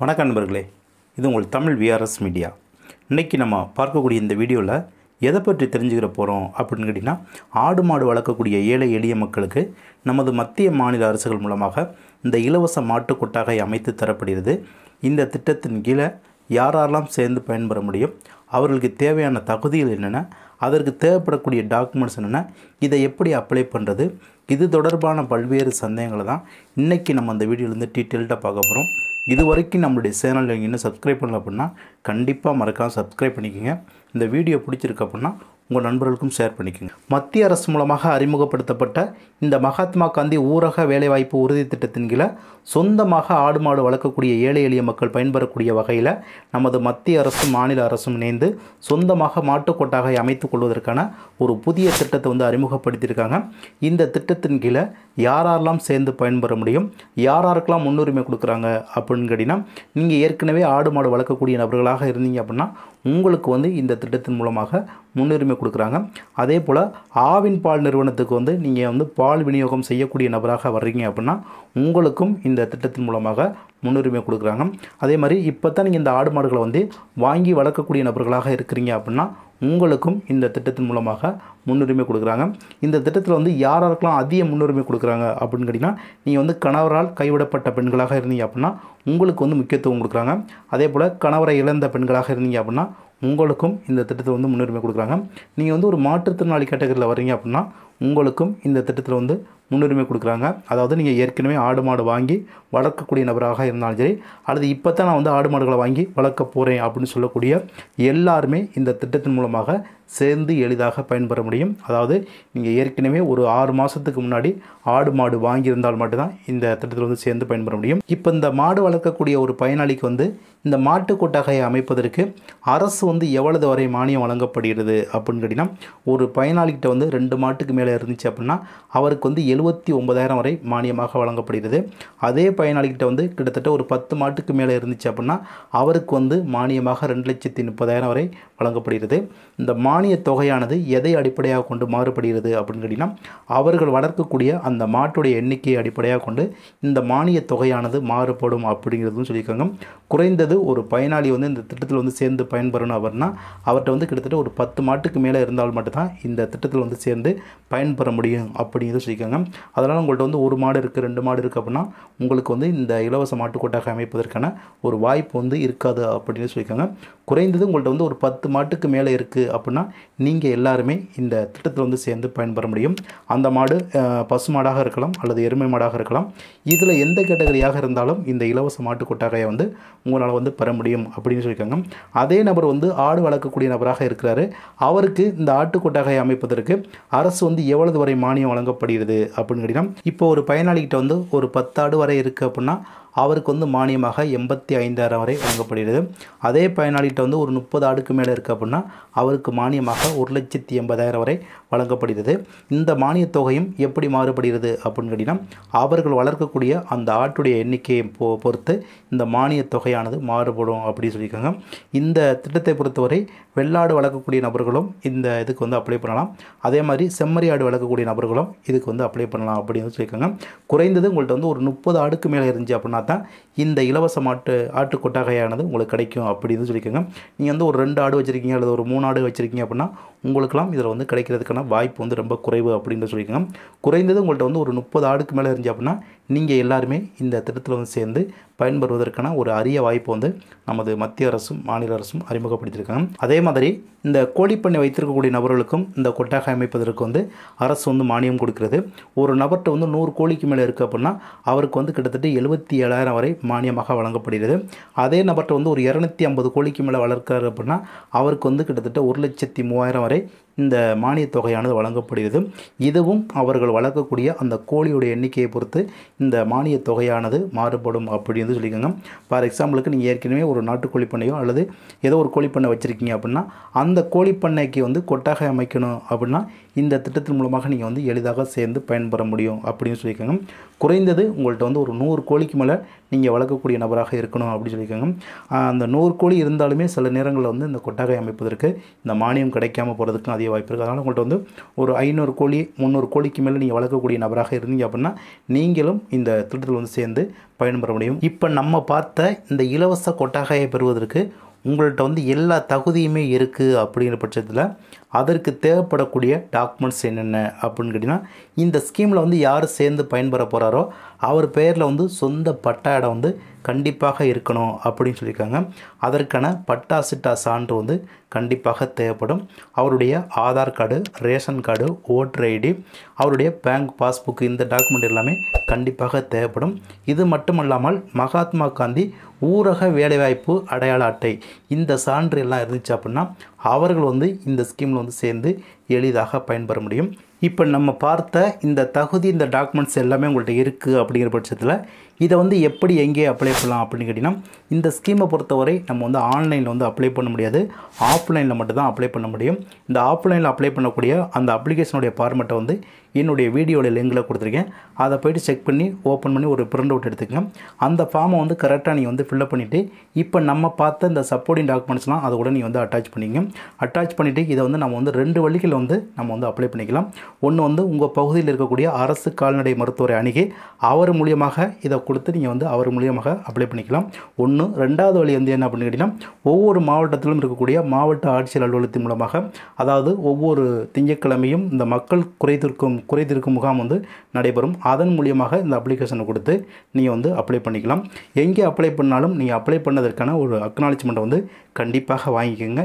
வணக்கம் நண்பர்களே, இது உங்கள் தமிழ் விஆர்எஸ் மீடியா. இன்றைக்கி நம்ம பார்க்கக்கூடிய இந்த வீடியோவில் எதை பற்றி தெரிஞ்சுக்கிற போகிறோம் அப்படின்னு கேட்டிங்கன்னா, ஆடு மாடு வளர்க்கக்கூடிய ஏழை எளிய மக்களுக்கு நமது மத்திய மாநில அரசுகள் மூலமாக இந்த இலவச மாட்டு கொட்டாகை அமைத்து தரப்படுகிறது. இந்த திட்டத்தின் கீழே யாரெல்லாம் சேர்ந்து பயன்பெற முடியும், அவர்களுக்கு தேவையான தகுதிகள் என்னென்ன, அதற்கு தேவைப்படக்கூடிய டாக்குமெண்ட்ஸ் என்னென்ன, இதை எப்படி அப்ளை பண்ணுறது, இது தொடர்பான பல்வேறு சந்தேகங்களை தான் இன்றைக்கி நம்ம அந்த வீடியோலேருந்து டீட்டெயில்டாக பார்க்க போகிறோம். இது வரைக்கும் நம்மளுடைய சேனல் இன்னும் சப்ஸ்கிரைப் பண்ணல அப்படின்னா கண்டிப்பாக மறக்காமல் சப்ஸ்கிரைப் பண்ணிக்கோங்க. இந்த வீடியோ பிடிச்சிருக்கு அப்படின்னா உங்கள் நண்பர்களுக்கும் ஷேர் பண்ணிக்கோங்க. மத்திய அரசு மூலமாக அறிமுகப்படுத்தப்பட்ட இந்த மகாத்மா காந்தி ஊரக வேலைவாய்ப்பு உறுதி திட்டத்தின் கீழே சொந்தமாக ஆடு மாடு வளர்க்கக்கூடிய ஏழை எளிய மக்கள் பயன்பெறக்கூடிய வகையில் நமது மத்திய அரசும் மாநில அரசும் இணைந்து சொந்தமாக மாட்டுக் கொட்டாகை அமைத்துக் கொள்வதற்கான ஒரு புதிய திட்டத்தை அறிமுகப்படுத்தியிருக்காங்க. இந்த திட்டத்தின் கீழே யாரெல்லாம் சேர்ந்து பயன்பெற முடியும், யாருக்கெல்லாம் முன்னுரிமை கொடுக்குறாங்க அப்படின்னு கேட்டிங்கன்னா, நீங்கள் ஏற்கனவே ஆடு மாடு வளர்க்கக்கூடிய நபர்களாக இருந்தீங்க அப்படின்னா உங்களுக்கு இந்த திட்டத்தின் மூலமாக முன்னுரிமை கொடுக்குறாங்க. அதே போல் ஆவின் பால் நிறுவனத்துக்கு நீங்கள் பால் விநியோகம் செய்யக்கூடிய நபராக வர்றீங்க அப்படின்னா உங்களுக்கும் இந்த திட்டத்தின் மூலமாக முன்னுரிமை கொடுக்குறாங்க. அதே மாதிரி இப்போ தான் நீங்கள் இந்த ஆடு மாடுகளை வாங்கி வளர்க்கக்கூடிய நபர்களாக இருக்கிறீங்க அப்படின்னா உங்களுக்கும் இந்த திட்டத்தின் மூலமாக முன்னுரிமை கொடுக்குறாங்க. இந்த திட்டத்தில் யாருக்கெல்லாம் அதிக முன்னுரிமை கொடுக்குறாங்க அப்படின்னு கேட்டிங்கன்னா, நீங்கள் கணவரால் கைவிடப்பட்ட பெண்களாக இருந்தீங்க அப்படின்னா உங்களுக்கு முக்கியத்துவம் கொடுக்குறாங்க. அதே போல் கணவரை இழந்த பெண்களாக இருந்தீங்க அப்படின்னா உங்களுக்கும் இந்த திட்டத்தில் முன்னுரிமை கொடுக்குறாங்க. நீங்கள் ஒரு மாற்றுத்திறனாளி கேட்டகரியில் வர்றீங்க அப்படின்னா உங்களுக்கும் இந்த திட்டத்தில் முன்னுரிமை கொடுக்குறாங்க. அதாவது நீங்கள் ஏற்கனவே ஆடு மாடு வாங்கி வளர்க்கக்கூடிய நபராக இருந்தாலும் சரி, அல்லது இப்போ தான் நான் ஆடு மாடுகளை வாங்கி வளர்க்க போகிறேன் அப்படின்னு சொல்லக்கூடிய எல்லாருமே இந்த திட்டத்தின் மூலமாக சேர்ந்து எளிதாக பயன்பெற முடியும். அதாவது நீங்கள் ஏற்கனவே ஒரு 6 மாதத்துக்கு முன்னாடி ஆடு மாடு வாங்கியிருந்தால் மட்டும்தான் இந்த திட்டத்தில் சேர்ந்து பயன்பெற முடியும். இப்போ இந்த மாடு வளர்க்கக்கூடிய ஒரு பயனாளிக்கு இந்த மாட்டு கொட்டாகையை அமைப்பதற்கு அரசு எவ்வளவு வரை மானியம் வழங்கப்படுகிறது அப்படின்னு கேட்டிங்கன்னா, ஒரு பயனாளிகிட்ட 2 மாட்டுக்கு மேலே இருந்துச்சு அப்படின்னா அவருக்கு 79,000 வரை மானியமாக வழங்கப்படுகிறது. அதே பயனாளிகிட்ட கிட்டத்தட்ட ஒரு 10 மாட்டுக்கு மேலே இருந்துச்சு அப்படின்னா அவருக்கு மானியமாக 2,30,000 வரை வழங்கப்படுகிறது. இந்த மானிய தொகையானது எதை அடிப்படையாக கொண்டு மாறுபடுகிறது அப்படின்னு கேட்டிங்கன்னா, அவர்கள் வளர்க்கக்கூடிய அந்த மாட்டுடைய எண்ணிக்கையை அடிப்படையாக கொண்டு இந்த மானிய தொகையானது மாறுபடும் அப்படிங்கிறதும் சொல்லியிருக்காங்க. குறைந்தது ஒரு பயனாளி இந்த திட்டத்தில் சேர்ந்து பயன்பெறணும் அப்படின்னா அவர்கிட்ட கிட்டத்தட்ட ஒரு 10 மாட்டுக்கு மேலே இருந்தால் மட்டும்தான் இந்த திட்டத்தில் சேர்ந்து பயன்பெற முடியும் அப்படிங்கிறது சொல்லியிருக்காங்க. அதனால் உங்கள்கிட்ட ஒரு மாடு இருக்குது, 2 மாடு இருக்குது அப்படின்னா உங்களுக்கு இந்த இலவச மாட்டுக் கொட்டாகை அமைப்பதற்கான ஒரு வாய்ப்பு இருக்காது அப்படின்னு சொல்லியிருக்காங்க. குறைந்தது உங்கள்கிட்ட ஒரு 10 மாட்டுக்கு மேலே இருக்குது அப்படின்னா நீங்கள் எல்லாருமே இந்த திட்டத்தில் சேர்ந்து பயன்பெற முடியும். அந்த மாடு பசு மாடாக இருக்கலாம் அல்லது எருமை மாடாக இருக்கலாம். இதில் எந்த கேட்டகரியாக இருந்தாலும் இந்த இலவச மாட்டுக் கொட்டாகையை உங்களால் பெற முடியும் அப்படின்னு சொல்லியிருக்காங்க. அதே நபர் ஆடு வளர்க்கக்கூடிய நபராக இருக்கிறாரு. அவருக்கு இந்த ஆட்டு கொட்டாகையை அமைப்பதற்கு அரசு எவ்வளவு வரை மானியம் வழங்கப்படுகிறது அப்படின்னு கேட்டிங்கன்னா, இப்போ ஒரு பயனாளிகிட்ட ஒரு 10 ஆடு வரை இருக்குது அப்படின்னா அவருக்கு மானியமாக 85,000 வரை வழங்கப்படுகிறது. அதே பயனாளிகிட்ட ஒரு 30 ஆடுக்கு மேலே இருக்குது அப்படின்னா அவருக்கு மானியமாக 1,80,000 வரை வழங்கப்படுகிறது. இந்த மானிய தொகையும் எப்படி மாறுபடுகிறது அப்படின்னு கேட்டிங்கன்னா, அவர்கள் வளர்க்கக்கூடிய அந்த ஆட்டுடைய எண்ணிக்கையை பொறுத்து இந்த மானிய தொகையானது மாறுபடும் அப்படின்னு சொல்லியிருக்காங்க. இந்த திட்டத்தை பொறுத்தவரை வெள்ளாடு வளர்க்கக்கூடிய நபர்களும் இந்த இதுக்கு அப்ளை பண்ணலாம். அதே மாதிரி செம்மறி ஆடு வளர்க்கக்கூடிய நபர்களும் இதுக்கு அப்ளை பண்ணலாம் அப்படின்னு சொல்லியிருக்காங்க. குறைந்தது உங்கள்கிட்ட ஒரு 30 ஆடுக்கு மேலே இருந்துச்சு அப்படின்னா தான் இந்த இலவச ஆட்டு கொட்டாகையானது உங்களுக்கு கிடைக்கும் அப்படின்னு சொல்லியிருக்காங்க. நீங்கள் ஒரு 2 ஆடு வச்சுருக்கீங்க அல்லது ஒரு 3 ஆடு வச்சுருக்கீங்க அப்படின்னா உங்களுக்கெல்லாம் இதில் கிடைக்கிறதுக்கான வாய்ப்பு ரொம்ப குறைவு அப்படின்னு சொல்லியிருக்காங்க. குறைந்தது உங்கள்கிட்ட ஒரு 30 ஆடுக்கு மேலே இருந்துச்சு அப்படின்னா நீங்கள் எல்லாருமே இந்த திட்டத்தில் சேர்ந்து பயன்பெறுவதற்கான ஒரு அரிய வாய்ப்பு நமது மத்திய அரசும் மாநில அரசும் அறிமுகப்படுத்தியிருக்காங்க. அதே மாதிரி இந்த கோழிப்பண்ணை வைத்திருக்கக்கூடிய நபர்களுக்கும் இந்த கொட்டாகை அமைப்பதற்கு அரசு மானியம் கொடுக்கிறது. ஒரு நபர்கிட்ட 100 கோழிக்கு மேலே இருக்குது அப்படின்னா அவருக்கு கிட்டத்தட்ட 77,000 வரை மானியமாக வழங்கப்படுகிறது. அதே நபர்கிட்ட ஒரு 250 கோழிக்கு மேலே வளர்க்கிறார் அப்படின்னா அவருக்கு கிட்டத்தட்ட 1,03,000 வரை இந்த மானிய தொகையானது வழங்கப்படுகிறது. இதுவும் அவர்கள் வளர்க்கக்கூடிய அந்த கோழியுடைய எண்ணிக்கையை பொறுத்து இந்த மானிய தொகையானது மாறுபடும் அப்படின்னு சொல்லியிருக்காங்க. ஃபார் எக்ஸாம்பிளுக்கு நீங்கள் ஏற்கனவே ஒரு நாட்டுக்கோழி பண்ணையோ அல்லது ஏதோ ஒரு கோழிப்பண்ணை வச்சுருக்கீங்க அப்படின்னா அந்த கோழிப்பண்ணைக்கு கொட்டாகை அமைக்கணும் அப்படின்னா இந்த திட்டத்தின் மூலமாக நீங்கள் எளிதாக சேர்ந்து பயன்பெற முடியும் அப்படின்னு சொல்லியிருக்காங்க. குறைந்தது உங்கள்கிட்ட ஒரு 100 கோழிக்கு மேலே நீங்கள் வளர்க்கக்கூடிய நபராக இருக்கணும் அப்படின்னு சொல்லியிருக்காங்க. அந்த 100 கோழி இருந்தாலுமே சில நேரங்களில் இந்த கொட்டாகை அமைப்பதற்கு இந்த மானியம் கிடைக்காம போகிறதுக்கும் அதிக வாய்ப்பு இருக்குது. அதனால் உங்கள்கிட்ட வந்து ஒரு 500 கோழி 300 கோழிக்கு மேலே நீங்கள் வளர்க்கக்கூடிய நபராக இருந்தீங்க அப்படின்னா நீங்களும் இந்த திட்டத்தில் வந்து சேர்ந்து பயன்பெற முடியும். இப்போ நம்ம பார்த்த இந்த இலவச கொட்டகையை பெறுவதற்கு உங்கள்கிட்ட வந்து எல்லா தகுதியுமே இருக்குது அப்படிங்கிற பட்சத்தில் அதற்கு தேவைப்படக்கூடிய டாக்குமெண்ட்ஸ் என்னென்ன அப்படின்னு கேட்டிங்கன்னா, இந்த ஸ்கீமில் வந்து யார் சேர்ந்து பயன்பெற போகிறாரோ அவர் பேரில் வந்து சொந்த பட்டா இடம் வந்து கண்டிப்பாக இருக்கணும் அப்படின்னு சொல்லியிருக்காங்க. அதற்கான பட்டா சிட்டா சான்று வந்து கண்டிப்பாக தேவைப்படும். அவருடைய Aadhaar card, ration card, voter ID, அவருடைய பேங்க் பாஸ்புக், இந்த டாக்குமெண்ட் எல்லாமே கண்டிப்பாக தேவைப்படும். இது மட்டுமல்லாமல் மகாத்மா காந்தி ஊரக வேலைவாய்ப்பு அடையாள அட்டை, இந்த சான்று எல்லாம் இருந்துச்சு அப்படின்னா அவர்கள் வந்து இந்த ஸ்கீமில் வந்து சேர்ந்து எளிதாக பயன்பெற முடியும். இப்போ நம்ம பார்த்த இந்த தகுதி, இந்த டாக்குமெண்ட்ஸ் எல்லாமே உங்கள்கிட்ட இருக்குது அப்படிங்கிற பட்சத்தில் இதை வந்து எப்படி எங்கே அப்ளை பண்ணலாம் அப்படின்னு கேட்டிங்கன்னா, இந்த ஸ்கீமை பொறுத்தவரை நம்ம வந்து ஆன்லைனில் வந்து அப்ளை பண்ண முடியாது, ஆஃப்லைனில் மட்டும்தான் அப்ளை பண்ண முடியும். இந்த ஆஃப்லைனில் அப்ளை பண்ணக்கூடிய அந்த அப்ளிகேஷனுடைய ஃபார்மெட்டை வந்து என்னுடைய வீடியோட லிங்கில் கொடுத்துருக்கேன். அதை போய்ட்டு செக் பண்ணி ஓப்பன் பண்ணி ஒரு பிரிண்ட் அவுட் எடுத்துக்கங்க. அந்த ஃபார்மை வந்து கரெக்டாக நீங்கள் வந்து ஃபில்அப் பண்ணிவிட்டு இப்போ நம்ம பார்த்த இந்த சப்போர்ட்டிங் டாக்குமெண்ட்ஸ்லாம் அதை கூட நீங்கள் வந்து அட்டாச் பண்ணிங்க. அட்டாச் பண்ணிவிட்டு இதை வந்து நம்ம வந்து 2 வழிகளில் வந்து நம்ம வந்து அப்ளை பண்ணிக்கலாம். ஒன்று வந்து உங்கள் பகுதியில் இருக்கக்கூடிய அரசு கால்நடை மருத்துவரை அணுகி அவர் மூலியமாக இதை கொடுத்து நீங்கள் வந்து அவர் மூலியமாக அப்ளை பண்ணிக்கலாம். ஒன்று. ரெண்டாவது வழி வந்து என்ன அப்படின்னு கேட்டிங்கன்னா, ஒவ்வொரு மாவட்டத்திலும் இருக்கக்கூடிய மாவட்ட ஆட்சியர் அலுவலகத்தின் மூலமாக, அதாவது ஒவ்வொரு திங்கட்கிழமையும் இந்த மக்கள் குறைதீர்க்கும் முகாம் வந்து நடைபெறும். அதன் மூலியமாக இந்த அப்ளிகேஷனை கொடுத்து நீங்கள் வந்து அப்ளை பண்ணிக்கலாம். எங்கே அப்ளை பண்ணாலும் நீங்கள் அப்ளை பண்ணதற்கான ஒரு அக்னாலஜ்மெண்ட்டை வந்து கண்டிப்பாக வாங்கிக்கோங்க.